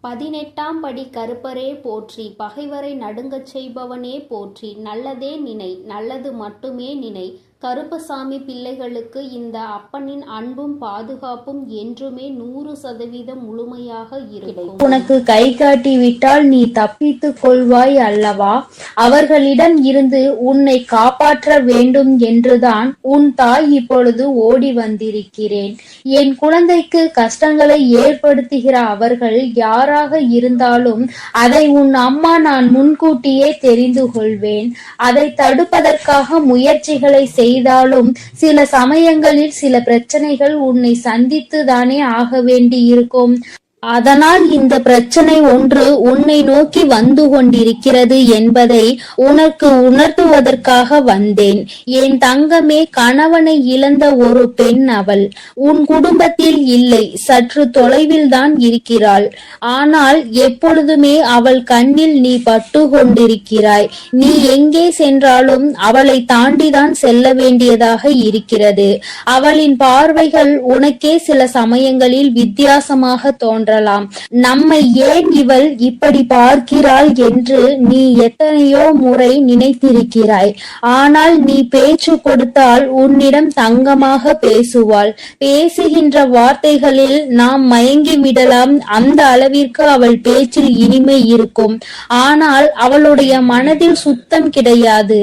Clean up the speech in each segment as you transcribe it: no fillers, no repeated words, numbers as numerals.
18ஆம் படி கருப்பரே போற்றி, பகைவரை நடுங்கச் செய்பவனே போற்றி, நல்லதே நினை, நல்லது மட்டுமே நினை. கருப்பசாமி பிள்ளைகளுக்கு இந்த அப்பனின் அன்பும் பாதுகாப்பும் என்றுமே 100% முழுமையாக இருக்கும். உனக்கு கை காட்டி விட்டால் நீ தப்பித்துக் கொள்வாய் அல்லவா? அவர்களிடம் இருந்து உன்னை காப்பாற்ற வேண்டும் என்றுதான் உன் தாய் இப்பொழுது ஓடி வந்திருக்கிறேன். என் குழந்தைக்கு கஷ்டங்களை ஏற்படுத்துகிற அவர்கள் யாராக இருந்தாலும் அதை உன் அம்மா நான் முன்கூட்டியே தெரிந்து கொள்வேன். அதை தடுப்பதற்காக முயற்சிகளை செய்தாலும் சில சமயங்களில் சில பிரச்சனைகள் உன்னை சந்தித்து தானே ஆக வேண்டி இருக்கும். அதனால் இந்த பிரச்சனை ஒன்று உன்னை நோக்கி வந்து கொண்டிருக்கிறது என்பதை உனக்கு உணர்த்துவதற்காக வந்தேன். என் தங்கமே, கணவனை இழந்த ஒரு பெண் அவள். உன் குடும்பத்தில் இல்லை, சற்று தொலைவில் தான் இருக்கிறாள். ஆனால் எப்பொழுதுமே அவள் கண்ணில் நீ பட்டு கொண்டிருக்கிறாய். நீ எங்கே சென்றாலும் அவளை தாண்டிதான் செல்ல வேண்டியதாக இருக்கிறது. அவளின் பார்வைகள் உனக்கே சில சமயங்களில் வித்தியாசமாக தோன்ற. நம்மை ஏன் இவள் இப்படி பார்க்கிறாள் என்று நீ எத்தனையோ முறை நினைத்திருக்கிறாய். ஆனால் நீ பேச்சு கொடுத்தால் உன்னிடம் தங்கமாக பேசுவாள். பேசுகின்ற வார்த்தைகளில் நாம் மயங்கி விடலாம். அந்த அளவிற்கு அவள் பேச்சில் இனிமை இருக்கும். ஆனால் அவளுடைய மனதில் சுத்தம் கிடையாது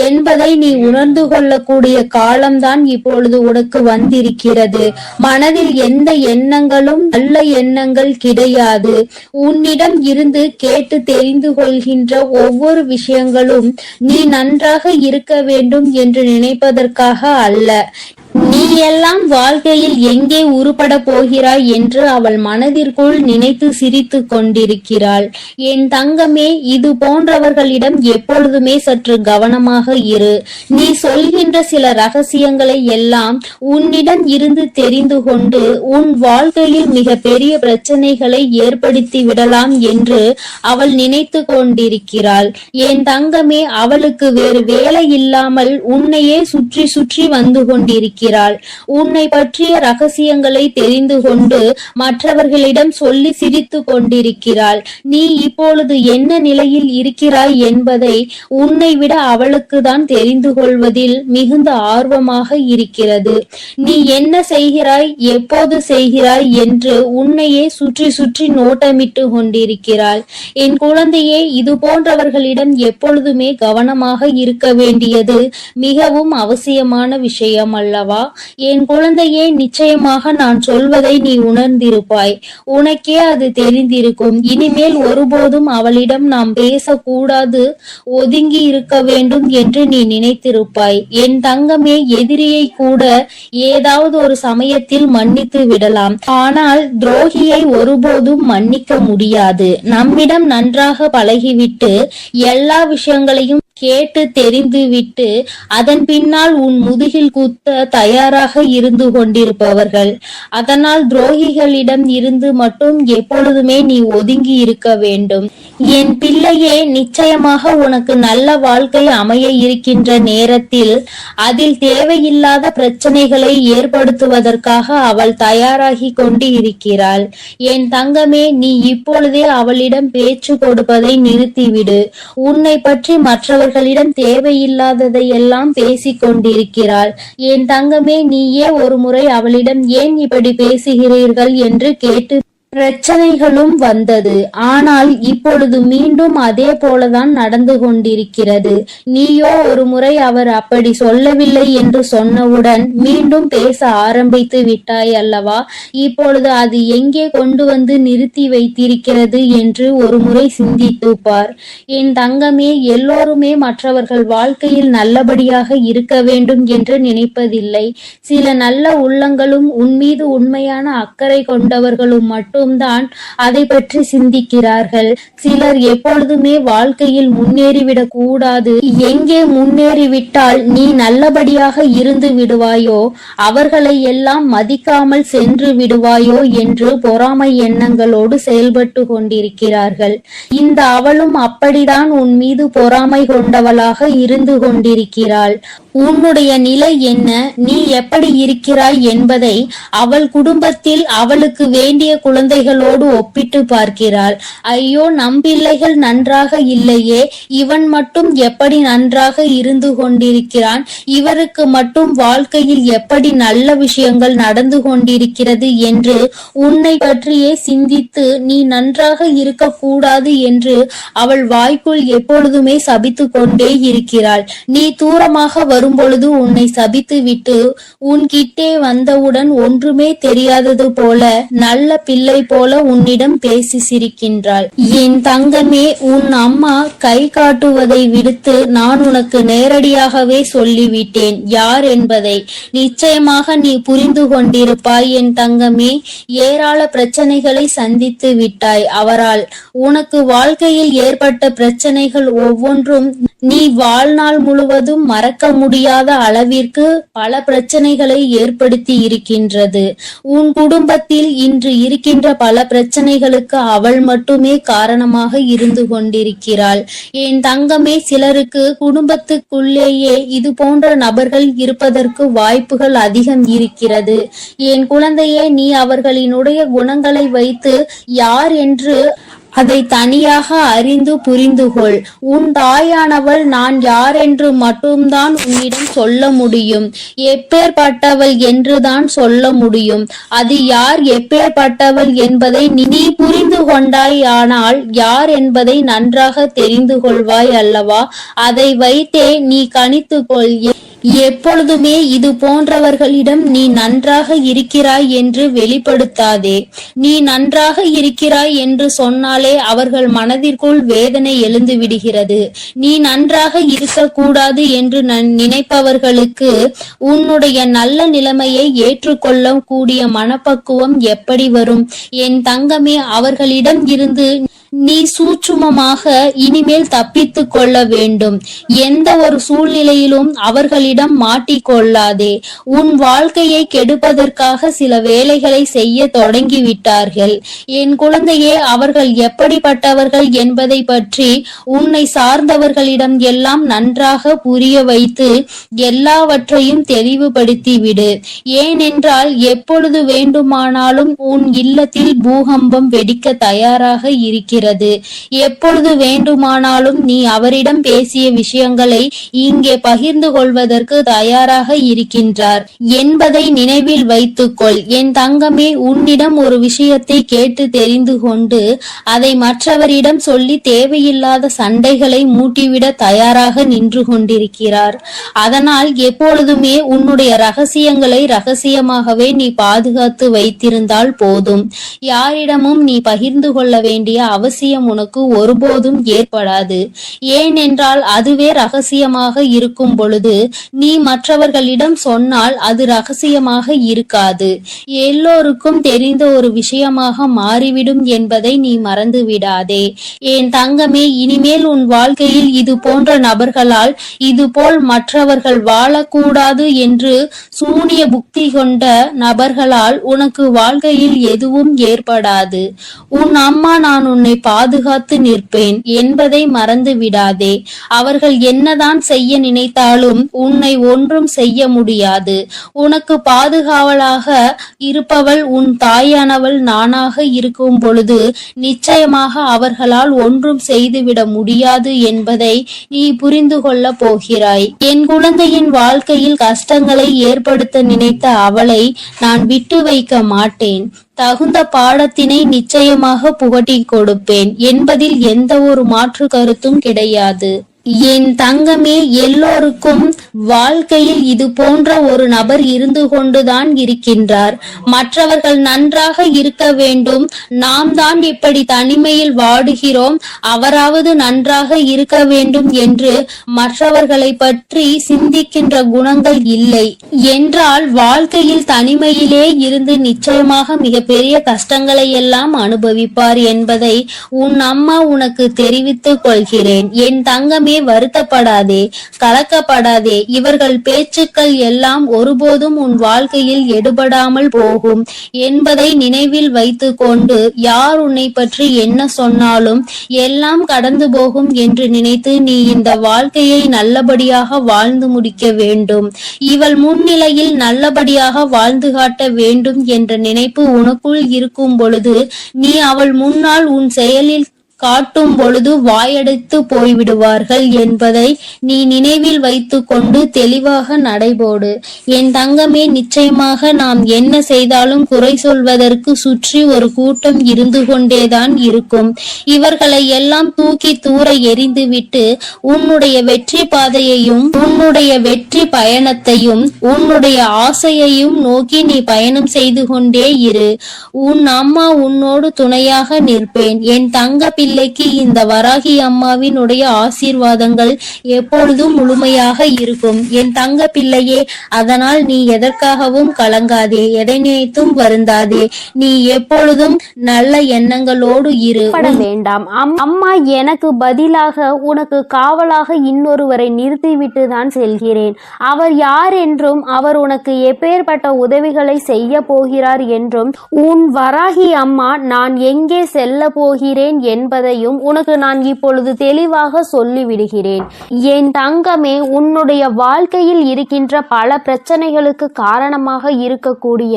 என்பதை நீ உணர்ந்து கொள்ளக்கூடிய காலம்தான் இப்பொழுது உனக்கு வந்திருக்கிறது. மனதில் எந்த எண்ணங்களும் நல்ல எண்ணங்கள் கிடையாது. உன்னிடம் இருந்து கேட்டு தெரிந்து கொள்கின்ற ஒவ்வொரு விஷயங்களும் நீ நன்றாக இருக்க வேண்டும் என்று நினைப்பதற்காக அல்ல. நீ எல்லாம் வாழ்க்கையில் எங்கே உருப்பட போகிறாய் என்று அவள் மனதிற்குள் நினைத்து சிரித்து கொண்டிருக்கிறாள். என் தங்கமே, இது போன்றவர்களிடம் எப்பொழுதுமே சற்று கவனமாக இரு. நீ சொல்கின்ற சில ரகசியங்களை எல்லாம் உன்னிடம் இருந்து தெரிந்து கொண்டு உன் வாழ்க்கையில் மிக பெரிய பிரச்சனைகளை ஏற்படுத்தி விடலாம் என்று அவள் நினைத்து கொண்டிருக்கிறாள். என் தங்கமே, அவளுக்கு வேறு வேலை இல்லாமல் உன்னையே சுற்றி சுற்றி வந்து கொண்டிருக்கிறாள். உன்னை பற்றிய ரகசியங்களை தெரிந்து கொண்டு மற்றவர்களிடம் சொல்லி சிரித்து கொண்டிருக்கிறாள். நீ இப்பொழுது என்ன நிலையில் இருக்கிறாய் என்பதை உன்னை விட அவளுக்கு தான் தெரிந்து கொள்வதில் மிகுந்த ஆர்வமாக இருக்கிறது. நீ என்ன செய்கிறாய், எப்போது செய்கிறாய் என்று உன்னையே சுற்றி சுற்றி நோட்டமிட்டு கொண்டிருக்கிறாள். என் குழந்தையே, இது போன்றவர்களிடம் எப்பொழுதுமே கவனமாக இருக்க வேண்டியது மிகவும் அவசியமான விஷயம் அல்லவா? என் குழந்தையே, நிச்சயமாக நான் சொல்வதை நீ உணர்ந்திருப்பாய். உனக்கே அது தெரிந்திருக்கும். இனிமேல் ஒருபோதும் அவளிடம் நாம் பேசக்கூடாது, ஒதுங்கி இருக்க வேண்டும் என்று நீ நினைத்திருப்பாய். என் தங்கமே, எதிரியை கூட ஏதாவது ஒரு சமயத்தில் மன்னித்து விடலாம். ஆனால் துரோகியை ஒருபோதும் மன்னிக்க முடியாது. நம்மிடம் நன்றாக பழகிவிட்டு எல்லா விஷயங்களையும் கேட்டு தெரிந்து விட்டு அதன் பின்னால் உன் முதுகில் குத்த தயாராக இருந்து கொண்டிருப்பவர்கள். அதனால் துரோகிகளிடம் இருந்து மட்டும் எப்பொழுதுமே நீ ஒதுங்கி இருக்க வேண்டும். என் பிள்ளையே, நிச்சயமாக உனக்கு நல்ல வாழ்க்கை அமைய இருக்கின்ற நேரத்தில் அதில் தேவையில்லாத பிரச்சனைகளை ஏற்படுத்துவதற்காக அவள் தயாராகி கொண்டு இருக்கிறாள். என் தங்கமே, நீ இப்பொழுதே அவளிடம் பேச்சு கொடுப்பதை நிறுத்திவிடு. உன்னை பற்றி மற்றவர்களிடம் தேவையில்லாததை எல்லாம் பேசிக் கொண்டிருக்கிறாள். என் தங்கமே, நீயே ஒரு முறை அவளிடம் ஏன் இப்படி பேசுகிறீர்கள் என்று கேட்டு பிரச்சனைகளும் வந்தது. ஆனால் இப்பொழுது மீண்டும் அதே போலதான் நடந்து கொண்டிருக்கிறது. நீயோ ஒரு முறை அவர் அப்படி சொல்லவில்லை என்று சொன்னவுடன் மீண்டும் பேச ஆரம்பித்து விட்டாய் அல்லவா? இப்பொழுது அது எங்கே கொண்டு வந்து நிறுத்தி வைத்திருக்கிறது என்று ஒரு முறை சிந்தித்து பார். என் தங்கமே, எல்லோருமே மற்றவர்கள் வாழ்க்கையில் நல்லபடியாக இருக்க வேண்டும் என்று நினைப்பதில்லை. சில நல்ல உள்ளங்களும் உன்மீது உண்மையான அக்கறை கொண்டவர்களும் மட்டும் தான் அதை பற்றி சிந்திக்கிறார்கள். சிலர் எப்பொழுதுமே வாழ்க்கையில் முன்னேறிவிடக் கூடாது, எங்கே முன்னேறிவிட்டால் நீ நல்லபடியாக இருந்து விடுவாயோ, அவர்களை எல்லாம் மதிக்காமல் சென்று விடுவாயோ என்று பொறாமை எண்ணங்களோடு செயல்பட்டு கொண்டிருக்கிறார்கள். இந்த அவளும் அப்படிதான் உன் மீது பொறாமை கொண்டவளாக இருந்து கொண்டிருக்கிறாள். உன்னுடைய நிலை என்ன, நீ எப்படி இருக்கிறாய் என்பதை அவள் குடும்பத்தில் அவளுக்கு வேண்டிய குழந்தைகளோடு ஒப்பிட்டு பார்க்கிறாள். ஐயோ, நம் பிள்ளைகள் நன்றாக இல்லையே, இவன் மட்டும் எப்படி நன்றாக இருந்து கொண்டிருக்கிறான், இவருக்கு மட்டும் வாழ்க்கையில் எப்படி நல்ல விஷயங்கள் நடந்து கொண்டிருக்கிறது என்று உன்னை பற்றியே சிந்தித்து நீ நன்றாக இருக்கக்கூடாது என்று அவள் வாய்க்குள் எப்பொழுதுமே சபித்து கொண்டே இருக்கிறாள். நீ தூரமாக வரும்பொழுது உன்னை சபித்து விட்டு உன்கிட்டே வந்தவுடன் ஒன்றுமே தெரியாதது போல நல்ல பிள்ளை போல உன்னிடம் பேசி சிரிக்கின்றாள். என் தங்கமே, உன் அம்மா கை காட்டுவதை விடுத்து நான் உனக்கு நேரடியாகவே சொல்லிவிட்டேன் யார் என்பதை. நிச்சயமாக நீ புரிந்து கொண்டிருப்பாய் என் தங்கமே. ஏராள பிரச்சனைகளை சந்தித்து விட்டாய் அவரால். உனக்கு வாழ்க்கையில் ஏற்பட்ட பிரச்சனைகள் ஒவ்வொன்றும் நீ வாழ்நாள் முழுவதும் மறக்க முடியாத அளவிற்கு பல பிரச்சனைகளை ஏற்படுத்தி இருக்கின்றது. உன் குடும்பத்தில் இன்று இருக்கின்ற பல பிரச்சனைகளுக்கு அவள் மட்டுமே காரணமாக இருந்து கொண்டிருக்கிறாள். என் தங்கமே, சிலருக்கு குடும்பத்துக்குள்ளேயே இது போன்ற நபர்கள் இருப்பதற்கு வாய்ப்புகள் அதிகம் இருக்கிறது. என் குழந்தையே, நீ அவர்களினுடைய குணங்களை வைத்து யார் என்று அதை தனியாக அறிந்து புரிந்து கொள். உன் தாயானவள் நான் யார் என்று மட்டும்தான் உன்னிடம் சொல்ல முடியும். எப்பேற்பட்டவள் என்றுதான் சொல்ல முடியும். அது யார், எப்பேற்பட்டவள் என்பதை நீ புரிந்து கொண்டாயானால் யார் என்பதை நன்றாக தெரிந்து கொள்வாய் அல்லவா? அதை வைத்தே நீ கணித்து கொள். எப்பொழுதுமே இது போன்றவர்களிடம் நீ நன்றாக இருக்கிறாய் என்று வெளிப்படுத்தாதே. நீ நன்றாக இருக்கிறாய் என்று சொன்னாலே அவர்கள் மனதிற்குள் வேதனை எழுந்து விடுகிறது. நீ நன்றாக இருக்கக்கூடாது என்று நினைப்பவர்களுக்கு உன்னுடைய நல்ல நிலைமையை ஏற்றுக்கொள்ள கூடிய மனப்பக்குவம் எப்படி வரும்? என் தங்கமே, அவர்களிடம் இருந்து நீ சூட்சுமமாக இனிமேல் தப்பித்து கொள்ள வேண்டும். எந்த ஒரு சூழ்நிலையிலும் அவர்களிடம் மாட்டிக்கொள்ளாதே. உன் வாழ்க்கையை கெடுப்பதற்காக சில வேலைகளை செய்ய தொடங்கிவிட்டார்கள். என் குழந்தையே, அவர்கள் எப்படிப்பட்டவர்கள் என்பதை பற்றி உன்னை சார்ந்தவர்களிடம் எல்லாம் நன்றாக புரிய வைத்து எல்லாவற்றையும் தெளிவுபடுத்தி விடு. ஏனென்றால் எப்பொழுது வேண்டுமானாலும் உன் இல்லத்தில் பூகம்பம் வெடிக்க தயாராக இருக்கிறது. எப்பொழுது வேண்டுமானாலும் நீ அவரிடம் பேசிய விஷயங்களை இங்கே பகிர்ந்து கொள்வதற்கு தயாராக இருக்கின்றார் என்பதை நினைவில் வைத்துக்கொள். என் தங்கமே, உன்னிடம் ஒரு விஷயத்தை கேட்டு தெரிந்து கொண்டு அதை மற்றவரிடம் சொல்லி தேவையில்லாத சண்டைகளை மூட்டிவிட தயாராக நின்று கொண்டிருக்கிறார். அதனால் எப்பொழுதுமே உன்னுடைய ரகசியங்களை ரகசியமாகவே நீ பாதுகாத்து வைத்திருந்தால் போதும். யாரிடமும் நீ பகிர்ந்து கொள்ள வேண்டிய அவசியம் உனக்கு ஒருபோதும் ஏற்படாது. ஏனென்றால் அதுவே ரகசியமாக இருக்கும் பொழுது நீ மற்றவர்களிடம் சொன்னால் அது ரகசியமாக இருக்காது, எல்லோருக்கும் தெரிந்த ஒரு விஷயமாக மாறிவிடும் என்பதை நீ மறந்து விடாதே. என் தங்கமே, இனிமேல் உன் வாழ்க்கையில் இது போன்ற நபர்களால் இதுபோல் மற்றவர்கள் வாழக்கூடாது என்று சூனிய புக்தி கொண்ட நபர்களால் உனக்கு வாழ்க்கையில் எதுவும் ஏற்படாது. உன் அம்மா நான் உன்னை பாதுகாத்து நிற்பேன் என்பதை மறந்து விடாதே. அவர்கள் என்னதான் செய்ய நினைத்தாலும் உன்னை ஒன்றும் செய்ய முடியாது. உனக்கு பாதுகாவலாக இருப்பவள் உன் தாயானவள் நானாக இருக்கும் பொழுது நிச்சயமாக அவர்களால் ஒன்றும் செய்துவிட முடியாது என்பதை நீ புரிந்து கொள்ள போகிறாய். என் குழந்தையின் வாழ்க்கையில் கஷ்டங்களை ஏற்படுத்த நினைத்த அவளை நான் விட்டு வைக்க மாட்டேன். தகுந்த பாடத்தினை நிச்சயமாக புகட்டிக் கொடுப்பேன் என்பதில் எந்த ஒரு மாற்று கருத்தும் கிடையாது. என் தங்கமே, எல்லோருக்கும் வாழ்க்கையில் இது போன்ற ஒரு நபர் இருந்து கொண்டுதான் இருக்கின்றார். மற்றவர்கள் நன்றாக இருக்க வேண்டும், நாம் தான் இப்படி தனிமையில் வாடுகிறோம், அவராவது நன்றாக இருக்க வேண்டும் என்று மற்றவர்களை பற்றி சிந்திக்கின்ற குணங்கள் இல்லை என்றால் வாழ்க்கையில் தனிமையிலே இருந்து நிச்சயமாக மிகப்பெரிய கஷ்டங்களை எல்லாம் அனுபவிப்பார் என்பதை உன் அம்மா உனக்கு தெரிவித்துக் கொள்கிறேன். என் தங்கமே, வருத்தப்படாதே, கலக்கப்படாதே. இவர்கள் பேச்சுக்கள் எல்லாம் ஒருபோதும் உன் வாழ்க்கையில் எடுபடாமல் போகும் என்பதை நினைவில் வைத்து கொண்டு, யார் உன்னை பற்றி என்ன சொன்னாலும் எல்லாம் கடந்து போகும் என்று நினைத்து நீ இந்த வாழ்க்கையை நல்லபடியாக வாழ்ந்து முடிக்க வேண்டும். இவள் முன்னிலையில் நல்லபடியாக வாழ்ந்து காட்ட வேண்டும் என்ற நினைப்பு உனக்குள் இருக்கும் பொழுது, நீ அவள் முன்னால் உன் செயலில் காட்டும் பொழுது வாயடைத்து போய்விடுவார்கள் என்பதை நீ நினைவில் வைத்து கொண்டு தெளிவாக நடைபோடு. என் தங்கமே, நிச்சயமாக நாம் என்ன செய்தாலும் குறை சொல்வதற்கு சுற்றி ஒரு கூட்டம் இருந்து கொண்டேதான் இருக்கும். இவர்களை எல்லாம் தூக்கி தூர எறிந்துவிட்டு உன்னுடைய வெற்றி பாதையையும் உன்னுடைய வெற்றி பயணத்தையும் உன்னுடைய ஆசையையும் நோக்கி நீ பயணம் செய்து கொண்டே இரு. உன் அம்மா உன்னோடு துணையாக நிற்பேன். என் தங்க பிள்ளைக்கு இந்த வராகி அம்மாவினுடைய ஆசீர்வாதங்கள் எப்பொழுதும் முழுமையாக இருக்கும் என் தங்க பிள்ளையே. அதனால் நீ எதற்காகவும் கலங்காதே, எதை நினைத்தும் வருந்தாதே. நீ எப்பொழுதும் நல்ல எண்ணங்களோடு இரு. வேண்டாம். அம்மா எனக்கு பதிலாக உனக்கு காவலாக இன்னொருவரை நிறுத்திவிட்டு தான் செல்கிறேன். அவர் யார் என்றும் அவர் உனக்கு எப்பேற்பட்ட உதவிகளை செய்ய போகிறார் என்றும் உன் வராகி அம்மா நான் எங்கே செல்ல போகிறேன் என்பதையும் உனக்கு நான் இப்பொழுது தெளிவாக சொல்லிவிடுகிறேன். என் தங்கமே, உன்னுடைய வாழ்க்கையில் இருக்கின்ற பல பிரச்சனைகளுக்கு காரணமாக இருக்கக்கூடிய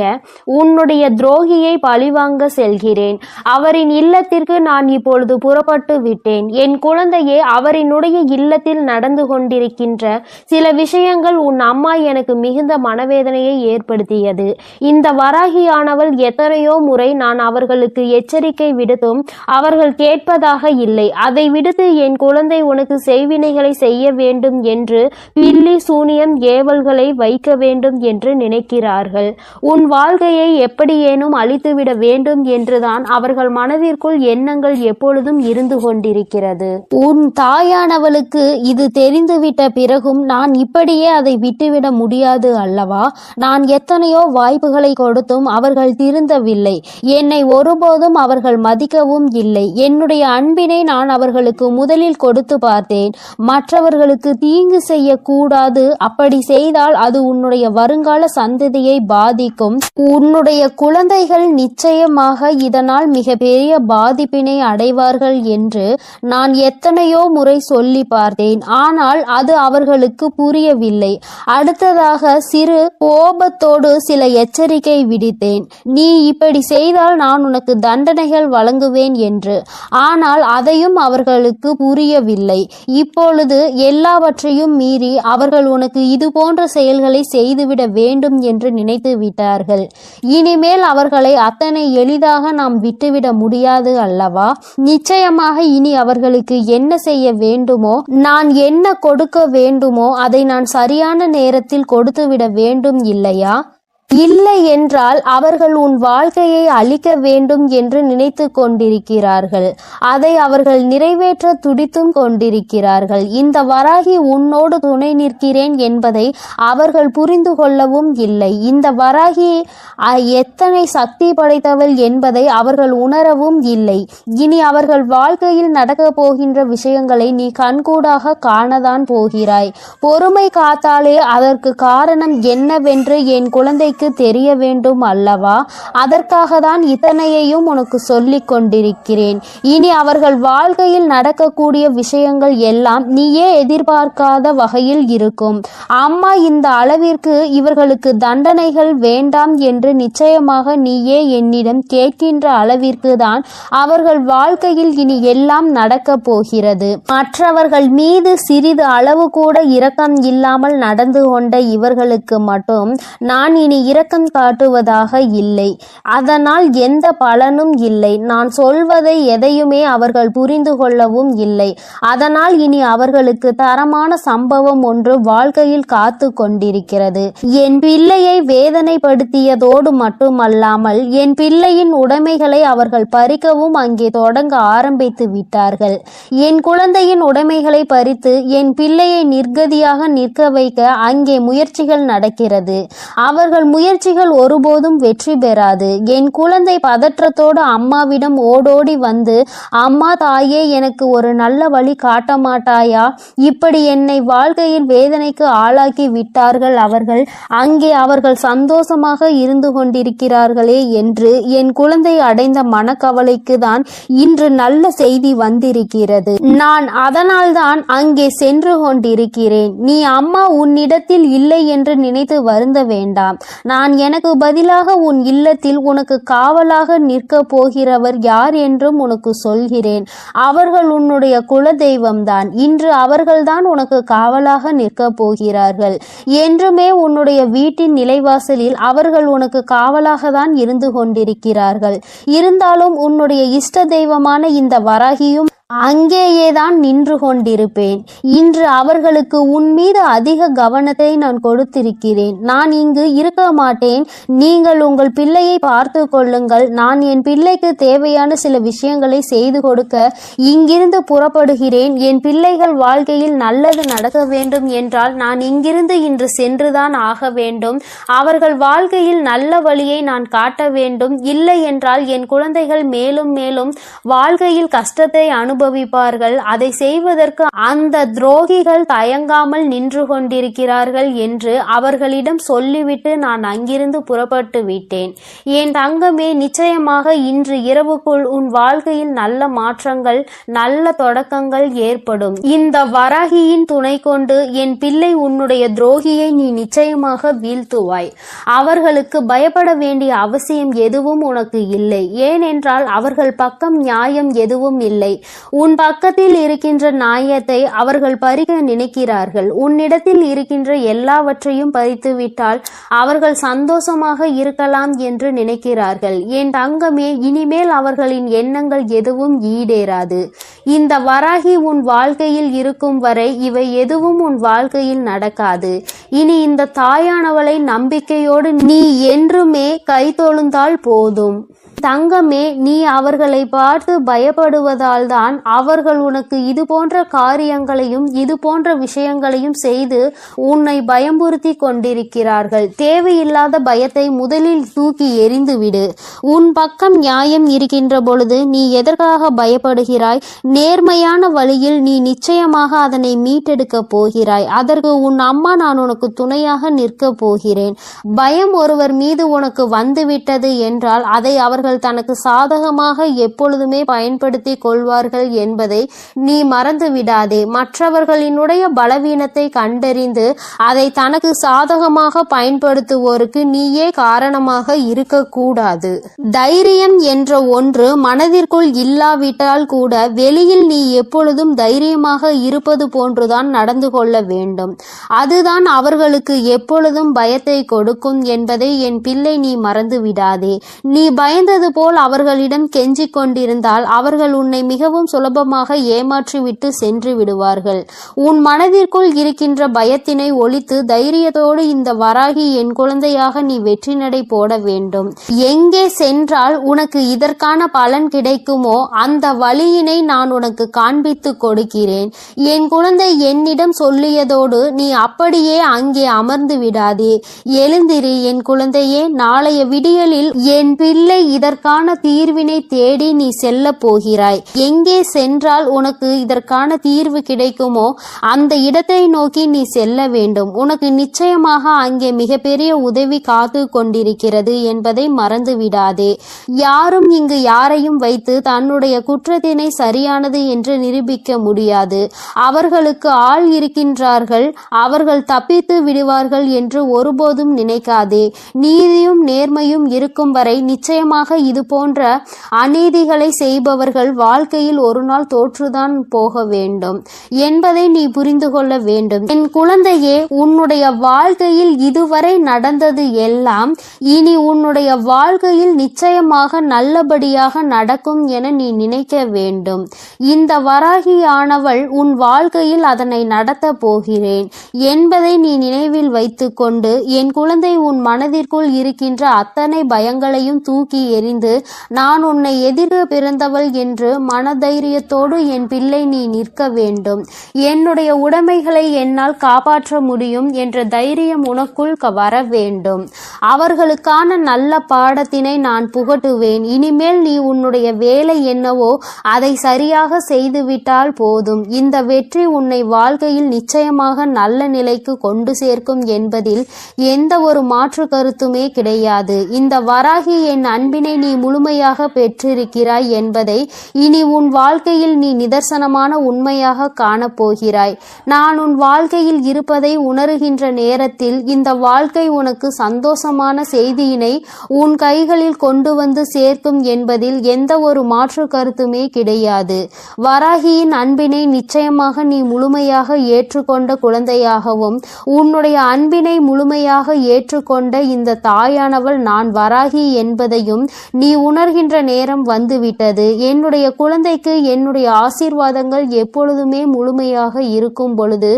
உன்னுடைய துரோகியை பழிவாங்க செல்கிறேன். அவரின் இல்லத்திற்கு நான் இப்பொழுது புறப்பட்டு விட்டேன். என் குழந்தையே, அவரினுடைய இல்லத்தில் நடந்து கொண்டிருக்கின்ற சில விஷயங்கள் உன் அம்மா எனக்கு மிகுந்த மனவேதனையை ஏற்படுத்தியது. இந்த வராகியானவள் எத்தனையோ முறை நான் அவர்களுக்கு எச்சரிக்கை விடுத்தும் அவர்கள் கேட்பதாக இல்லை. அதை விடுத்து என் குழந்தை உனக்கு செய்வினைகளை செய்ய வேண்டும் என்று பில்லி சூனியம் ஏவல்களை வைக்க வேண்டும் என்று நினைக்கிறார்கள். உன் வாழ்க்கையை எப்படியேனும் அழித்துவிட வேண்டும் என்றுதான் அவர்கள் மனதிற்குள் எண்ணங்கள் எப்பொழுதும் இருந்து கொண்டிருக்கிறது. உன் தாயானவளுக்கு இது தெரிந்துவிட்ட பிறகும் நான் இப்படியே அதை விட்டுவிட முடியாது அல்லவா? நான் எத்தனையோ வாய்ப்புகளை கொடுத்தும் அவர்கள் திருந்தவில்லை. என்னை ஒருபோதும் அவர்கள் மதிக்கவும் இல்லை. என்னுடைய அன்பினை நான் அவர்களுக்கு முதலில் கொடுத்து பார்த்தேன். மற்றவர்களுக்கு தீங்கு செய்யக்கூடாது. அப்படி செய்தால் அது உன்னுடைய வருங்கால சந்ததியை பாதிக்கும். உன்னுடைய குழந்தைகள் நிச்சயமாக இதனால் மிக பெரிய பாதிப்பினை அடைவார்கள் என்று நான் எத்தனையோ முறை சொல்லி பார்த்தேன். ஆனால் அது அவர்களுக்கு புரியவில்லை. அடுத்ததாக சிறு கோபத்தோடு சில எச்சரிக்கை விடுத்தேன். நீ இப்படி செய்தால் நான் உனக்கு தண்டனைகள் வழங்குவேன் என்று. ஆனால் அதையும் அவர்களுக்கு புரியவில்லை. இப்பொழுது எல்லாவற்றையும் மீறி அவர்கள் உனக்கு இது போன்ற செயல்களை செய்துவிட வேண்டும் என்று நினைத்து விட்டார்கள். இனிமேல் அவர்களை அத்தனை எளிதாக நாம் விட்டுவிட முடியாது அல்லவா? நிச்சயமாக இனி அவர்களுக்கு என்ன செய்ய வேண்டுமோ, நான் என்ன கொடுக்க வேண்டுமோ அதை நான் சரியான நேரத்தில் கொடுத்துவிட வேண்டும் இல்லையா? இல்லை என்றால் அவர்கள் உன் வாழ்க்கையை அழிக்க வேண்டும் என்று நினைத்து கொண்டிருக்கிறார்கள். அதை அவர்கள் நிறைவேற்ற துடித்தும் கொண்டிருக்கிறார்கள். இந்த வராகி உன்னோடு துணை நிற்கிறேன் என்பதை அவர்கள் புரிந்து கொள்ளவும் இல்லை. இந்த வராகி எத்தனை சக்தி படைத்தவள் என்பதை அவர்கள் உணரவும் இல்லை. இனி அவர்கள் வாழ்க்கையில் நடக்க போகின்ற விஷயங்களை நீ கண்கூடாக காணதான் போகிறாய். பொறுமை காத்தாலே அதற்கு காரணம் என்னவென்று என் குழந்தைக்கு தெரிய வேண்டும் அல்லவா? அதற்காக தான் இத்தனையையும் உனக்கு சொல்லிக் கொண்டிருக்கிறேன். இனி அவர்கள் வாழ்க்கையில் நடக்கக்கூடிய விஷயங்கள் எல்லாம் நீயே எதிர்பார்க்காத வகையில் இருக்கும். அம்மா இந்த அளவிற்கு இவர்களுக்கு தண்டனைகள் வேண்டாம் என்று நிச்சயமாக நீயே என்னிடம் கேட்கின்ற அளவிற்கு தான் அவர்கள் வாழ்க்கையில் இனி எல்லாம் நடக்க போகிறது. மற்றவர்கள் மீது சிறிது அளவு கூட இரக்கம் இல்லாமல் நடந்து கொண்ட இவர்களுக்கு மட்டும் நான் இனி இரக்கம் காட்டுவதாக இல்லை. அதனால் எந்த பலனும் இல்லை. நான் சொல்வதை எதையுமே அவர்கள் புரிந்து கொள்ளவும் இல்லை. அதனால் இனி அவர்களுக்கு தரமான சம்பவம் ஒன்று வாழ்க்கையில் காத்து கொண்டிருக்கிறது. என் பிள்ளையை வேதனைப்படுத்தியதோடு மட்டுமல்லாமல் என் பிள்ளையின் உடைமைகளை அவர்கள் பறிக்கவும் அங்கே தொடங்க ஆரம்பித்து விட்டார்கள். என் குழந்தையின் உடைமைகளை பறித்து என் பிள்ளையை நிர்கதியாக நிற்க வைக்க அங்கே முயற்சிகள் நடக்கிறது. அவர்கள் முயற்சிகள் ஒருபோதும் வெற்றி பெறாது. என் குழந்தை பதற்றத்தோடு அம்மாவிடம் ஓடோடி வந்து, அம்மா தாயே, எனக்கு ஒரு நல்ல வழி காட்ட மாட்டாயா? இப்படி என்னை வாழ்க்கையில் வேதனைக்கு ஆளாக்கி விட்டார்கள் அவர்கள். அங்கே அவர்கள் சந்தோஷமாக இருந்து கொண்டிருக்கிறார்களே என்று என் குழந்தை அடைந்த மனக்கவலைக்கு தான் இன்று நல்ல செய்தி வந்திருக்கிறது. நான் அதனால்தான் அங்கே சென்று கொண்டிருக்கிறேன். நீ அம்மா உன்னிடத்தில் இல்லை என்று நினைத்து வருந்த வேண்டாம். நான் எனக்கு பதிலாக உன் இல்லத்தில் உனக்கு காவலாக நிற்க போகிறவர் யார் என்றும் உனக்கு சொல்கிறேன். அவர்கள் உன்னுடைய குல தெய்வம்தான். இன்று அவர்கள்தான் உனக்கு காவலாக நிற்க போகிறார்கள். என்றுமே உன்னுடைய வீட்டின் நிலைவாசலில் அவர்கள் உனக்கு காவலாக தான் இருந்து கொண்டிருக்கிறார்கள். இருந்தாலும் உன்னுடைய இஷ்ட தெய்வமான இந்த வராகியும் அங்கேயேதான் நின்று கொண்டிருப்பேன். இன்று அவர்களுக்கு உன் மீது அதிக கவனத்தை நான் கொடுத்திருக்கிறேன். நான் இங்கு இருக்க மாட்டேன். நீங்கள் உங்கள் பிள்ளையை பார்த்து கொள்ளுங்கள். நான் என் பிள்ளைக்கு தேவையான சில விஷயங்களை செய்து கொடுக்க இங்கிருந்து புறப்படுகிறேன். என் பிள்ளைகள் வாழ்க்கையில் நல்லது நடக்க வேண்டும் என்றால் நான் இங்கிருந்து இன்று சென்றுதான் ஆக வேண்டும். அவர்கள் வாழ்க்கையில் நல்ல வழியை நான் காட்ட வேண்டும். இல்லை என்றால் என் குழந்தைகள் மேலும் மேலும் வாழ்க்கையில் கஷ்டத்தை அனுபவிப்பார்கள். அதை செய்வதற்கு அந்த துரோகிகள் தயங்காமல் நின்று கொண்டிருக்கிறார்கள் என்று அவர்களிடம் சொல்லிவிட்டு நான் அங்கிருந்து புறப்பட்டு விட்டேன். என் தங்கமே, நிச்சயமாக இன்று இரவுக்குள் உன் வாழ்க்கையில் நல்ல மாற்றங்கள், நல்ல தொடக்கங்கள் ஏற்படும். இந்த வராகியின் துணை கொண்டு என் பிள்ளை உன்னுடைய துரோகியை நீ நிச்சயமாக வீழ்த்துவாய். அவர்களுக்கு பயப்பட வேண்டிய அவசியம் எதுவும் உனக்கு இல்லை. ஏனென்றால் அவர்கள் பக்கம் நியாயம் எதுவும் இல்லை. உன் பக்கத்தில் இருக்கின்ற நியாயத்தை அவர்கள் பறிக்க நினைக்கிறார்கள். உன்னிடத்தில் இருக்கின்ற எல்லாவற்றையும் பறித்துவிட்டால் அவர்கள் சந்தோஷமாக இருக்கலாம் என்று நினைக்கிறார்கள். என் தங்கமே, இனிமேல் அவர்களின் எண்ணங்கள் எதுவும் ஈடேறாது. இந்த வராகி உன் வாழ்க்கையில் இருக்கும் வரை இவை எதுவும் உன் வாழ்க்கையில் நடக்காது. இனி இந்த தாயானவளை நம்பிக்கையோடு நீ என்றுமே கை தொழுந்தால் போதும். தங்கமே, நீ அவர்களை பார்த்து பயப்படுவதால் தான் அவர்கள் உனக்கு இது போன்ற காரியங்களையும் இது போன்ற விஷயங்களையும் செய்து உன்னை பயமுறுத்தி கொண்டிருக்கிறார்கள். தேவையில்லாத பயத்தை முதலில் தூக்கி எறிந்துவிடு. உன் பக்கம் நியாயம் இருக்கின்ற பொழுது நீ எதற்காக பயப்படுகிறாய்? நேர்மையான வழியில் நீ நிச்சயமாக அதனை மீட்டெடுக்க போகிறாய். அதற்கு உன் அம்மா நான் உனக்கு துணையாக நிற்க போகிறேன். பயம் ஒருவர் மீது உனக்கு வந்துவிட்டது என்றால் அதை அவர்கள் தனக்கு சாதகமாக எப்பொழுதுமே பயன்படுத்தி கொள்வார்கள் என்பதை நீ மறந்து விடாதே. மற்றவர்களினுடைய பலவீனத்தை கண்டறிந்து அதை தனக்கு சாதகமாக பயன்படுத்துவோருக்கு நீயே காரணமாக இருக்கக்கூடாது. தைரியம் என்ற ஒன்று மனதிற்குள் இல்லாவிட்டால் கூட வெளியில் நீ எப்பொழுதும் தைரியமாக இருப்பது போன்றுதான் நடந்து கொள்ள வேண்டும். அதுதான் அவர்களுக்கு எப்பொழுதும் பயத்தை கொடுக்கும் என்பதை என் பிள்ளை நீ மறந்து விடாதே. நீ பயந்தது போல் அவர்களிடம் கெஞ்சிக் கொண்டிருந்தால் அவர்கள் உன்னை மிகவும் சுலபமாக ஏமாற்றிவிட்டு சென்று விடுவார்கள். உன் மனதிற்குள் இருக்கின்ற பயத்தினை ஒழித்து தைரியத்தோடு இந்த வராகி என் குழந்தையாக நீ வெற்றி நடை போட வேண்டும். எங்கே சென்றால் உனக்கு இதற்கான பலன் கிடைக்குமோ அந்த வழியினை நான் உனக்கு காண்பித்து கொடுக்கிறேன். என் குழந்தை என்னிடம் சொல்லியதோடு நீ அப்படியே அங்கே அமர்ந்து விடாதே. எழுந்திரு என் குழந்தையே. நாளைய விடியலில் என் பிள்ளை இதற்கான தீர்வினை தேடி நீ செல்ல போகிறாய். எங்கே சென்றால் உனக்கு இதற்கான தீர்வு கிடைக்குமோ அந்த இடத்தை நோக்கி நீ செல்ல வேண்டும். உனக்கு நிச்சயமாக அங்கே மிகப்பெரிய உதவி காத்து கொண்டிருக்கிறது என்பதை மறந்து விடாதே. யாரும் இங்கு யாரையும் வைத்து தன்னுடைய குற்றத்தினை சரியானது என்று நிரூபிக்க முடியாது. அவர்களுக்கு ஆள் இருக்கின்றார்கள். அவர்கள் தப்பித்து விடுவார்கள் என்று ஒருபோதும் நினைக்காதே. நீதியும் நேர்மையும் இருக்கும் வரை நிச்சயமாக இது போன்ற அநீதிகளை செய்பவர்கள் வாழ்க்கையில் ஒரு நாள் தோற்றுதான் போக வேண்டும் என்பதை நீ புரிந்து கொள்ள வேண்டும். என் குழந்தையே, உன்னுடைய வாழ்க்கையில் இதுவரை நடந்தது எல்லாம் இனி உன்னுடைய வாழ்க்கையில் நிச்சயமாக நல்லபடியாக நடக்கும் என நீ நினைக்க வேண்டும். இந்த வராகியானவள் உன் வாழ்க்கையில் அதனை நடத்த போகிறேன் என்பதை நீ நீ நினைவில் வைத்துக்கொண்டு என் குழந்தை உன் மனதிற்குள் இருக்கின்ற அத்தனை பயங்களையும் தூக்கி எறிந்து நான் உன்னை எதிர்க்க பிறந்தவள் என்று மனதைரியத்தோடு என் பிள்ளை நீ நிற்க வேண்டும். என்னுடைய உடைமைகளை என்னால் காப்பாற்ற முடியும் என்ற தைரியம் உனக்குள் வர வேண்டும். அவர்களுக்கான நல்ல பாடத்தினை நான் புகட்டுவேன். இனிமேல் நீ உன்னுடைய வேலை என்னவோ அதை சரியாக செய்துவிட்டால் போதும். இந்த வெற்றி உன்னை வாழ்க்கையில் நிச்சயமாக நல்ல நிலைக்கு கொண்டு சேர்க்கும் என்பதில் எந்த ஒரு மாற்று கருத்துமே கிடையாது. இந்த வராகி என் அன்பினை நீ முழுமையாக பெற்றிருக்கிறாய் என்பதை இனி உன் வாழ்க்கையில் நீ நிதர்சனமான உண்மையாக காணப்போகிறாய். நான் உன் வாழ்க்கையில் இருப்பதை உணர்கின்ற நேரத்தில் இந்த வாழ்க்கை உனக்கு சந்தோஷமான செய்தியினை உன் கைகளில் கொண்டு வந்து சேர்க்கும் என்பதில் எந்த ஒரு மாற்று கருத்துமே கிடையாது. வராகியின் அன்பினை நிச்சயமாக நீ முழுமையாக ஏற்றுக்கொண்ட குழந்தையாகவும் உன்னுடைய அன்பினை முழுமையாக ஏற்றுக்கொண்ட இந்த தாயானவள் நான் வராகி என்பதையும் நீ உணர்கின்ற நேரம் வந்துவிட்டது. என்னுடைய குழந்தைக்கு என்னுடைய ஆசீர்வாதங்கள் எப்பொழுதுமே முழுமையாக இருக்கும் பொழுது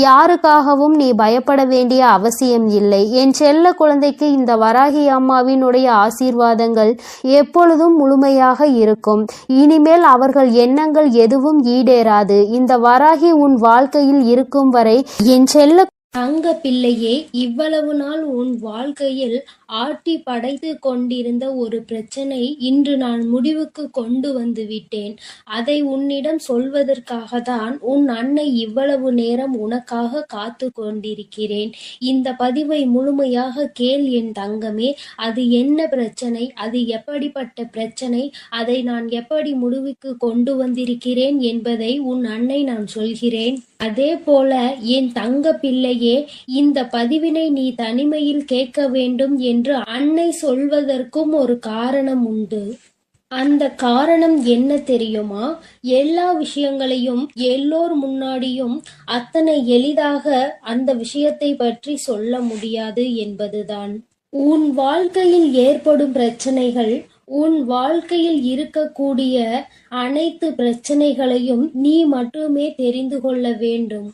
யாருக்காகவும் நீ பயப்பட வேண்டிய அவசியம் இல்லை. என் செல்ல குழந்தைக்கு இந்த வராகி அம்மாவினுடைய ஆசீர்வாதங்கள் எப்பொழுதும் முழுமையாக இருக்கும். இனிமேல் அவர்கள் எண்ணங்கள் எதுவும் ஈடேறாது. இந்த வராகி உன் வாழ்க்கையில் இருக்கும் வரை என் செல்ல தங்க பிள்ளையே, இவ்வளவு நாள் உன் வாழ்க்கையில் ஆட்டி படைத்து கொண்டிருந்த ஒரு பிரச்சனை இன்று நான் முடிவுக்கு கொண்டு வந்து விட்டேன். அதை உன்னிடம் சொல்வதற்காக தான் உன் அன்னை இவ்வளவு நேரம் உனக்காக காத்து கொண்டிருக்கிறேன். இந்த பதிவை முழுமையாக கேள் என் தங்கமே. அது என்ன பிரச்சனை, அது எப்படிப்பட்ட பிரச்சனை, அதை நான் எப்படி முடிவுக்கு கொண்டு வந்திருக்கிறேன் என்பதை உன் அன்னை நான் சொல்கிறேன். அதே போல என் தங்க பிள்ளையே, இந்த பதிவினை நீ தனிமையில் கேட்க வேண்டும் என்று அன்னை சொல்வதற்கும் ஒரு காரணம் உண்டு. அந்த காரணம் என்ன தெரியுமா? எல்லா விஷயங்களையும் எல்லோர் முன்னாடியும் அத்தனை எளிதாக அந்த விஷயத்தை பற்றி சொல்ல முடியாது என்பதுதான். உன் வாழ்க்கையில் ஏற்படும் பிரச்சனைகள், உன் வாழ்க்கையில் இருக்கக்கூடிய அனைத்து பிரச்சனைகளையும் நீ மட்டுமே தெரிந்து கொள்ள வேண்டும்.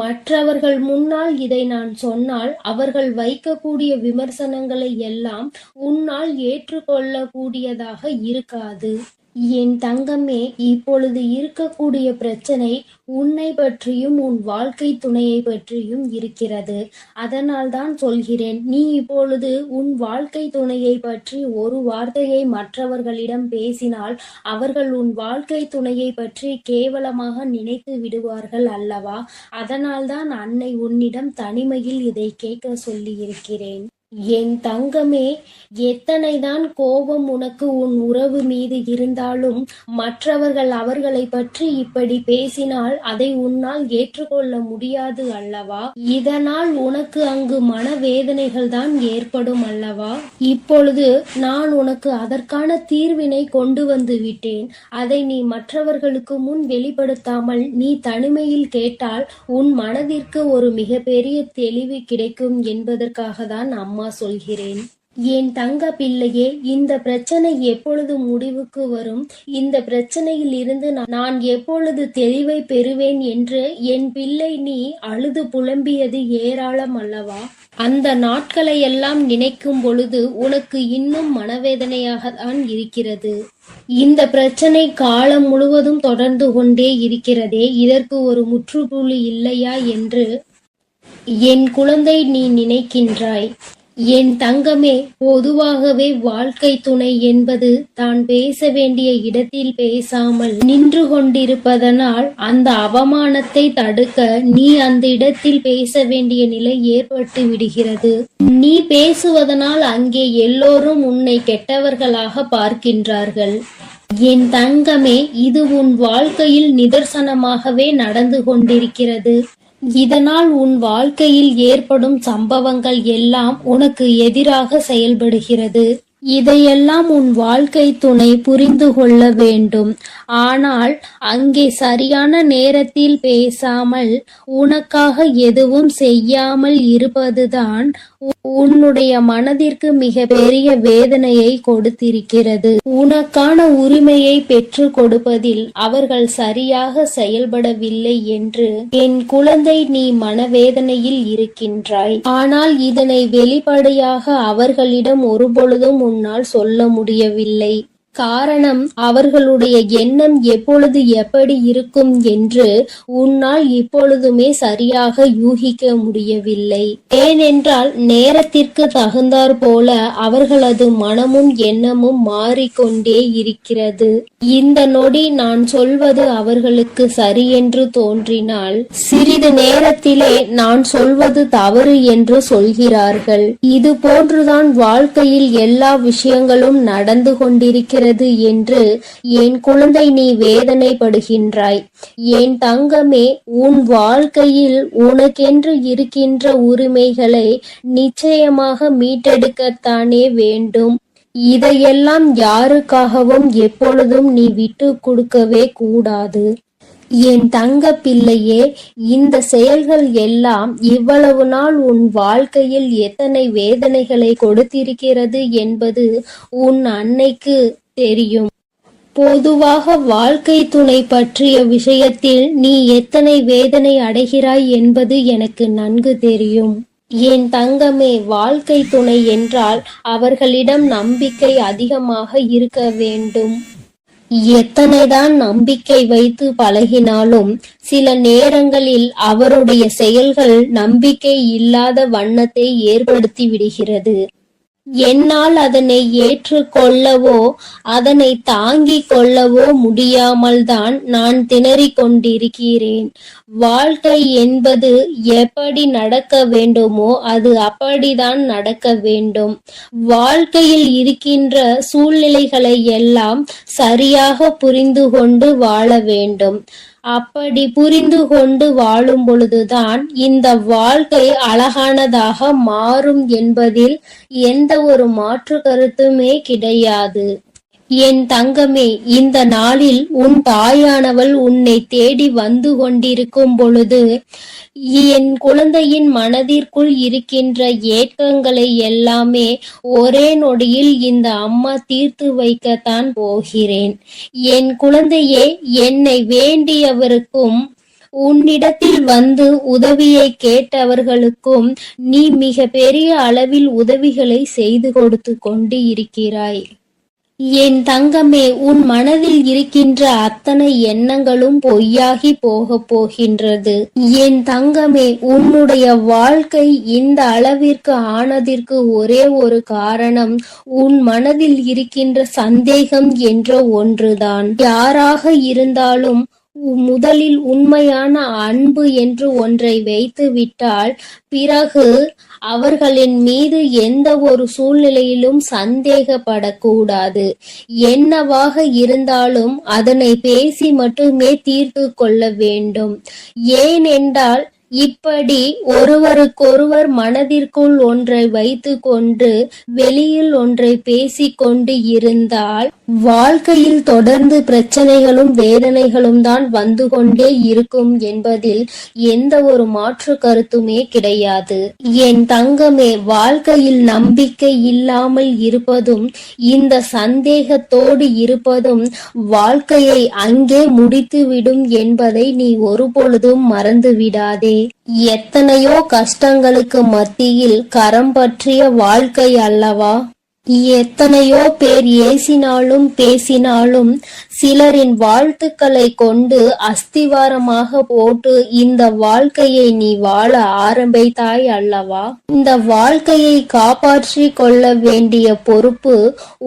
மற்றவர்கள் முன்னால் இதை நான் சொன்னால் அவர்கள் வைக்கக்கூடிய விமர்சனங்களை எல்லாம் உன்னால் ஏற்றுக்கொள்ளக்கூடியதாக இருக்காது. என் தங்கமே, இப்பொழுது இருக்கக்கூடிய பிரச்சனை உன்னை பற்றியும் உன் வாழ்க்கை துணையை பற்றியும் இருக்கிறது. அதனால் தான் சொல்கிறேன், நீ இப்பொழுது உன் வாழ்க்கை துணையை பற்றி ஒரு வார்த்தையை மற்றவர்களிடம் பேசினால் அவர்கள் உன் வாழ்க்கை துணையை பற்றி கேவலமாக நினைத்து விடுவார்கள் அல்லவா? அதனால் தான் அன்னை உன்னிடம் தனிமையில் இதை கேட்க சொல்லி இருக்கிறேன். என் தங்கமே, எத்தனைதான் கோபம் உனக்கு உன் உறவு மீது இருந்தாலும் மற்றவர்கள் அவர்களை பற்றி இப்படி பேசினால் அதை உன்னால் ஏற்றுக்கொள்ள முடியாது அல்லவா? இதனால் உனக்கு அங்கு மனவேதனைகள் தான் ஏற்படும் அல்லவா? இப்பொழுது நான் உனக்கு அதற்கான தீர்வினை கொண்டு வந்து விட்டேன். அதை நீ மற்றவர்களுக்கு முன் வெளிப்படுத்தாமல் நீ தனிமையில் கேட்டால் உன் மனதிற்கு ஒரு மிகப்பெரிய தெளிவு கிடைக்கும் என்பதற்காக தான் அம்மா சொல்கிறேன். என் தங்க பிள்ளையே, இந்த பிரச்சனை எப்பொழுது முடிவுக்கு வரும், இந்த பிரச்சனையில் இருந்து நான் எப்பொழுது தெளிவை பெறுவேன் என்று என் பிள்ளை நீ அழுது புலம்பியது ஏராளம் அல்லவா? அந்த நாட்களை எல்லாம் நினைக்கும் பொழுது உனக்கு இன்னும் மனவேதனையாக தான் இருக்கிறது. இந்த பிரச்சனை காலம் முழுவதும் தொடர்ந்து கொண்டே இருக்கிறதே, இதற்கு ஒரு முற்றுப்புள்ளி இல்லையா என்று என் குழந்தை நீ நினைக்கின்றாய். என் தங்கமே, பொதுவாகவே வாழ்க்கை துணை என்பது தான் பேச வேண்டிய இடத்தில் பேசாமல் நின்று கொண்டிருப்பதனால் அந்த அவமானத்தை தடுக்க நீ அந்த இடத்தில் பேச வேண்டிய நிலை ஏற்பட்டு விடுகிறது. நீ பேசுவதனால் அங்கே எல்லோரும் உன்னை கெட்டவர்களாக பார்க்கின்றார்கள். என் தங்கமே, இது உன் வாழ்க்கையில் நிதர்சனமாகவே நடந்து கொண்டிருக்கிறது. இதனால் உன் வாழ்க்கையில் ஏற்படும் சம்பவங்கள் எல்லாம் உனக்கு எதிராக செயல்படுகிறது. இதையெல்லாம் உன் வாழ்க்கை துணை புரிந்து கொள்ள வேண்டும். ஆனால் அங்கே சரியான நேரத்தில் பேசாமல் உனக்காக எதுவும் செய்யாமல் இருப்பதுதான் உன்னுடைய மனதிற்கு மிக பெரிய வேதனையை கொடுத்திருக்கிறது. உனக்கான உரிமையை பெற்று கொடுப்பதில் அவர்கள் சரியாக செயல்படவில்லை என்று என் குழந்தை நீ மனவேதனையில் இருக்கின்றாய். ஆனால் இதனை வெளிப்படையாக அவர்களிடம் ஒருபொழுதும் உன்னால் சொல்ல முடியவில்லை. காரணம், அவர்களுடைய எண்ணம் எப்பொழுது எப்படி இருக்கும் என்று உன்னால் இப்பொழுதுமே சரியாக யூகிக்க முடியவில்லை. ஏனென்றால் நேரத்திற்கு தகுந்தாற் போல அவர்களது மனமும் எண்ணமும் மாறிக்கொண்டே இருக்கிறது. இந்த நொடி நான் சொல்வது அவர்களுக்கு சரியென்று தோன்றினால் சிறிது நேரத்திலே நான் சொல்வது தவறு என்று சொல்கிறார்கள். இது போன்றுதான் வாழ்க்கையில் எல்லா விஷயங்களும் நடந்து கொண்டிருக்கிறது என்று என் குழந்தை நீ வேதனைப்படுகின்றாய். என் தங்கமே, உன் வாழ்க்கையில் உனக்கென்று இருக்கின்ற உரிமைகளை நிச்சயமாக மீட்டெடுக்கத்தானே வேண்டும். இதையெல்லாம் யாருக்காகவும் எப்பொழுதும் நீ விட்டு கொடுக்கவே கூடாது. என் தங்க பிள்ளையே, இந்த செயல்கள் எல்லாம் இவ்வளவு நாள் உன் வாழ்க்கையில் எத்தனை வேதனைகளை கொடுத்திருக்கிறது என்பது உன் அன்னைக்கு தெரியும். பொதுவாக வாழ்க்கை துணை பற்றிய விஷயத்தில் நீ எத்தனை வேதனை அடைகிறாய் என்பது எனக்கு நன்கு தெரியும். என் தங்கமே, வாழ்க்கை துணை என்றால் அவர்களிடம் நம்பிக்கை அதிகமாக இருக்க வேண்டும். எத்தனைதான் நம்பிக்கை வைத்து பழகினாலும் சில நேரங்களில் அவருடைய செயல்கள் நம்பிக்கை இல்லாத வண்ணத்தை ஏற்படுத்தி விடுகிறது. என்னால் அதனை ஏற்றுக்கொள்ளவோ அதனை தாங்கிக் கொள்ளவோ முடியாமல் தான் நான் திணறிக் கொண்டிருக்கிறேன். வாழ்க்கை என்பது எப்படி நடக்க வேண்டுமோ அது அப்படிதான் நடக்க வேண்டும். வாழ்க்கையில் இருக்கின்ற சூழ்நிலைகளை எல்லாம் சரியாக புரிந்து கொண்டு வாழ வேண்டும். அப்படி புரிந்து கொண்டு வாழும் பொழுதுதான் இந்த வாழ்க்கை அழகானதாக மாறும் என்பதில் எந்த ஒரு மாற்று கருத்துமே கிடையாது. என் தங்கமே, இந்த நாளில் உன் தாயானவள் உன்னை தேடி வந்து கொண்டிருக்கும் பொழுது என் குழந்தையின் மனதிற்குள் இருக்கின்ற ஏக்கங்களை எல்லாமே ஒரே நொடியில் இந்த அம்மா தீர்த்து வைக்கத்தான் போகிறேன். என் குழந்தையே, என்னை வேண்டியவருக்கும் உன்னிடத்தில் வந்து உதவியை கேட்டவர்களுக்கும் நீ மிக பெரிய அளவில் உதவிகளை செய்து கொடுத்து கொண்டு இருக்கிறாய். என் தங்கமே, உன் மனதில் இருக்கின்ற அத்தனை எண்ணங்களும் பொய்யாகி போக போகின்றது. என் தங்கமே, உன்னுடைய வாழ்க்கை இந்த அளவிற்கு ஆனதற்கு ஒரே ஒரு காரணம் உன் மனதில் இருக்கின்ற சந்தேகம் என்ற ஒன்றுதான். யாராக இருந்தாலும் முதலில் உண்மையான அன்பு என்று ஒன்றை வைத்து விட்டால் பிறகு அவர்களின் மீது எந்த ஒரு சூழ்நிலையிலும் சந்தேகப்படக்கூடாது. என்னவாக இருந்தாலும் அதனை பேசி மட்டுமே தீர்த்து கொள்ள வேண்டும். ஏனென்றால் இப்படி ஒருவருக்கொருவர் மனதிற்குள் ஒன்றை வைத்து கொண்டு வெளியில் ஒன்றை பேசிக்கொண்டு இருந்தால் வாழ்க்கையில் தொடர்ந்து பிரச்சனைகளும் வேதனைகளும் தான் வந்து கொண்டே இருக்கும் என்பதில் எந்த ஒரு மாற்று கருத்துமே கிடையாது. என் தங்கமே, வாழ்க்கையில் நம்பிக்கை இல்லாமல் இருப்பதும் இந்த சந்தேகத்தோடு இருப்பதும் வாழ்க்கையை அங்கே முடித்துவிடும் என்பதை நீ ஒருபொழுதும் மறந்து விடாதே. எத்தனையோ கஷ்டங்களுக்கு மத்தியில் கரம் பற்றிய வாழ்க்கை அல்லவா? எத்தனையோ பேர் ஏசினாலும் பேசினாலும் சிலரின் வாழ்த்துக்களை கொண்டு அஸ்திவாரமாக போட்டு இந்த வாழ்க்கையை நீ வாழ ஆரம்பித்தாய் அல்லவா? இந்த வாழ்க்கையை காப்பாற்றி கொள்ள வேண்டிய பொறுப்பு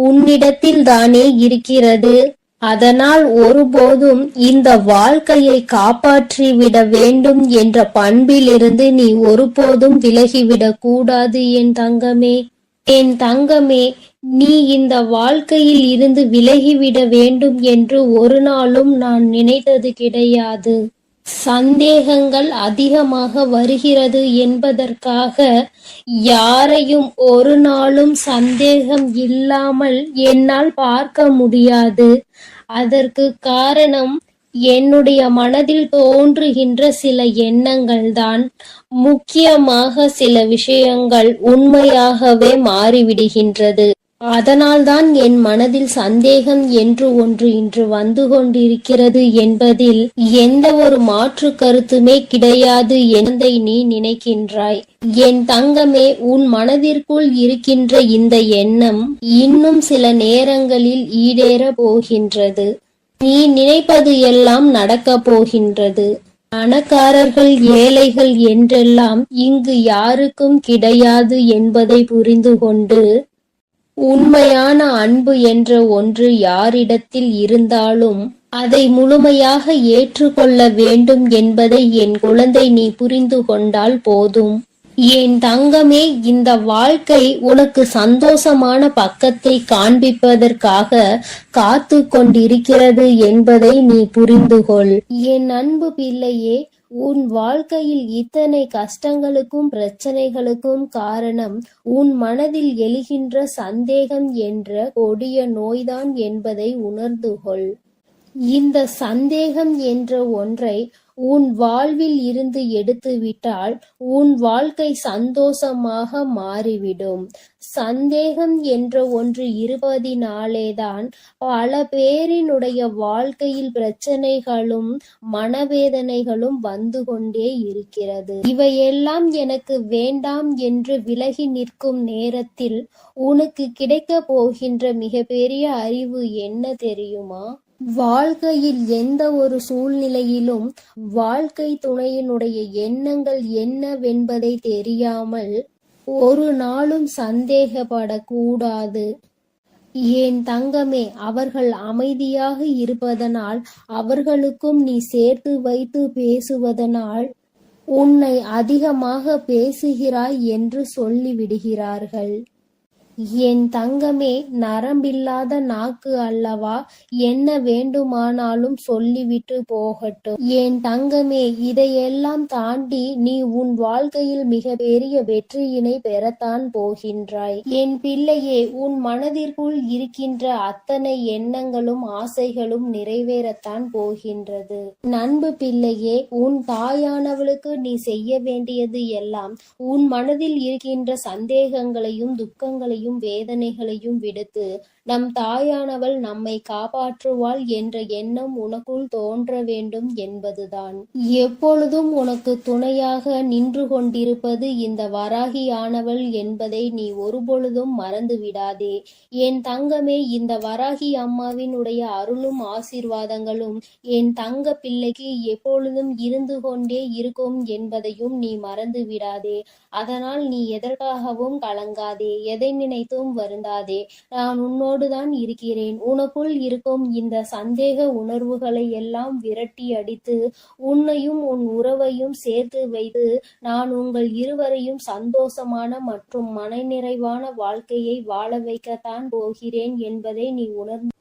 உன்னிடத்தில் தானே இருக்கிறது. அதனால் ஒருபோதும் இந்த வாழ்க்கையை காப்பாற்றி விட வேண்டும் என்ற பண்பிலிருந்து நீ ஒருபோதும் விலகிவிடக் கூடாது என் தங்கமே. என் தங்கமே, நீ இந்த வாழ்க்கையில் இருந்து விலகிவிட வேண்டும் என்று ஒரு நாளும் நான் நினைத்தது கிடையாது. சந்தேகங்கள் அதிகமாக வருகிறது என்பதற்காக யாரையும் ஒரு நாளும் சந்தேகம் இல்லாமல் என்னால் பார்க்க முடியாது. அதற்கு காரணம் என்னுடைய மனதில் தோன்றுகின்ற சில எண்ணங்கள்தான். முக்கியமாக சில விஷயங்கள் உண்மையாகவே மாறிவிடுகின்றது. அதனால்தான் என் மனதில் சந்தேகம் என்று ஒன்று இன்று வந்து கொண்டிருக்கிறது என்பதில் எந்த ஒரு மாற்று கருத்துமே கிடையாது என்பதை நீ நினைக்கின்றாய். என் தங்கமே, உன் மனதிற்குள் இருக்கின்ற இந்த எண்ணம் இன்னும் சில நேரங்களில் ஈடேற போகின்றது. நீ நினைப்பது எல்லாம் நடக்கப் போகின்றது. பணக்காரர்கள் ஏழைகள் என்றெல்லாம் இங்கு யாருக்கும் கிடையாது என்பதை புரிந்து கொண்டு, உண்மையான அன்பு என்ற ஒன்று யாரிடத்தில் இருந்தாலும் அதை முழுமையாக ஏற்றுக்கொள்ள வேண்டும் என்பதை என் குழந்தை நீ புரிந்து கொண்டால் போதும். என் தங்கமே, இந்த வாழ்க்கை உனக்கு சந்தோஷமான பக்கத்தை காண்பிப்பதற்காக காத்து கொண்டிருக்கிறது என்பதை நீ புரிந்து கொள். என் அன்பு பிள்ளையே, உன் வாழ்க்கையில் இத்தனை கஷ்டங்களுக்கும் பிரச்சனைகளுக்கும் காரணம் உன் மனதில் எழுகின்ற சந்தேகம் என்ற கொடிய நோய்தான் என்பதை உணர்ந்து கொள். இந்த சந்தேகம் என்ற ஒன்றை உன் வாழ்வில் இருந்து எடுத்துவிட்டால் உன் வாழ்க்கை சந்தோஷமாக மாறிவிடும். சந்தேகம் என்ற ஒன்று இருப்பதினாலேதான் பல பேரினுடைய வாழ்க்கையில் பிரச்சனைகளும் மனவேதனைகளும் வந்து கொண்டே இருக்கிறது. இவையெல்லாம் எனக்கு வேண்டாம் என்று விலகி நிற்கும் நேரத்தில் உனக்கு கிடைக்க போகின்ற மிகப்பெரிய அறிவு என்ன தெரியுமா? வாழ்க்கையில் எந்த ஒரு சூழ்நிலையிலும் வாழ்க்கை துணையினுடைய எண்ணங்கள் என்னவென்பதை தெரியாமல் ஒரு நாளும் சந்தேகப்படக்கூடாது. என் தங்கமே, அவர்கள் அமைதியாக இருப்பதனால், அவர்களுக்கும் நீ சேர்த்து வைத்து பேசுவதனால் உன்னை அதிகமாக பேசுகிறாய் என்று சொல்லிவிடுகிறார்கள். என் தங்கமே, நரம்பில்லாத நாக்கு அல்லவா, என்ன வேண்டுமானாலும் சொல்லிவிட்டு போகட்டும். என் தங்கமே, இதையெல்லாம் தாண்டி நீ உன் வாழ்க்கையில் மிக பெரிய வெற்றியினை பெறத்தான் போகின்றாய். என் பிள்ளையே, உன் மனதிற்குள் இருக்கின்ற அத்தனை எண்ணங்களும் ஆசைகளும் நிறைவேறத்தான் போகின்றது. நண்பு பிள்ளையே, உன் தாயானவளுக்கு நீ செய்ய வேண்டியது எல்லாம் உன் மனதில் இருக்கின்ற சந்தேகங்களையும் துக்கங்களையும் வேதனைகளையும் விடுத்து நம் தாயானவள் நம்மை காப்பாற்றுவாள் என்ற எண்ணம் உனக்குள் தோன்ற வேண்டும் என்பதுதான். எப்பொழுதும் உனக்கு துணையாக நின்று கொண்டிருப்பது இந்த வராகியானவள் என்பதை நீ ஒருபொழுதும் மறந்து விடாதே. என் தங்கமே, இந்த வராகி அம்மாவினுடைய அருளும் ஆசீர்வாதங்களும் என் தங்க பிள்ளைக்கு எப்பொழுதும் இருந்து கொண்டே இருக்கும் என்பதையும் நீ மறந்து விடாதே. அதனால் நீ எதற்காகவும் கலங்காதே, எதை நினைத்தும் வருந்தாதே. நான் உன்னோடுதான் இருக்கிறேன். உனக்குள் இருக்கும் இந்த சந்தேக உணர்வுகளை எல்லாம் விரட்டி அடித்து உன்னையும் உன் உறவையும் சேர்த்து வைத்து நான் உங்கள் இருவரையும் சந்தோஷமான மற்றும் மனநிறைவான வாழ்க்கையை வாழ வைக்கத்தான் போகிறேன் என்பதை நீ உணர்ந்து.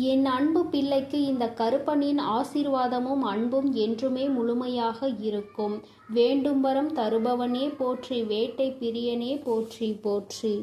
என் அன்பு பிள்ளைக்கு இந்த கருப்பனின் ஆசீர்வாதமும் அன்பும் என்றுமே முழுமையாக இருக்கும். வேண்டும் வரம் தருபவனே போற்றி, வேட்டை பிரியனே போற்றி போற்றி.